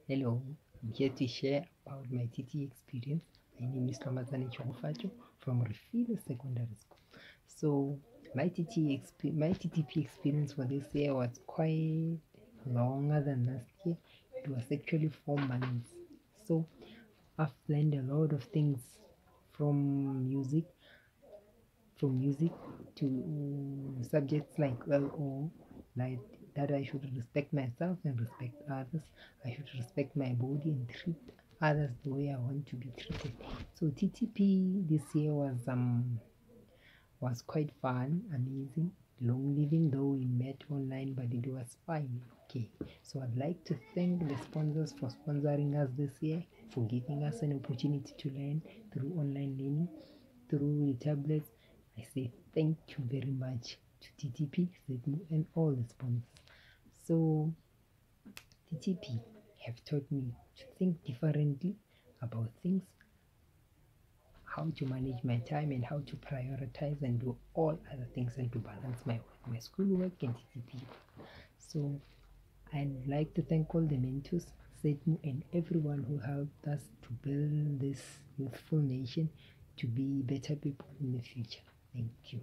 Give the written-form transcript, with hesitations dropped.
Hello, I'm here to share about my TT experience. My name is Ramazani Chogofacho from Refilo Secondary School. So my TTP experience for this year was quite longer than last year. It was actually 4 months. So I've learned a lot of things from music, to subjects like LO, like that I should respect myself and respect others. I should respect my body and treat others the way I want to be treated. So TTP this year was quite fun, amazing, long living, though we met online, but it was fine. Okay, so I'd like to thank the sponsors for sponsoring us this year, for giving us an opportunity to learn through online learning, through the tablets. I say thank you very much to TTP, ZMU, and all the sponsors. So TTP have taught me to think differently about things, how to manage my time, and how to prioritize and do all other things, and to balance my schoolwork and TTP. So I'd like to thank all the mentors, Setmu, and everyone who helped us to build this youthful nation to be better people in the future. Thank you.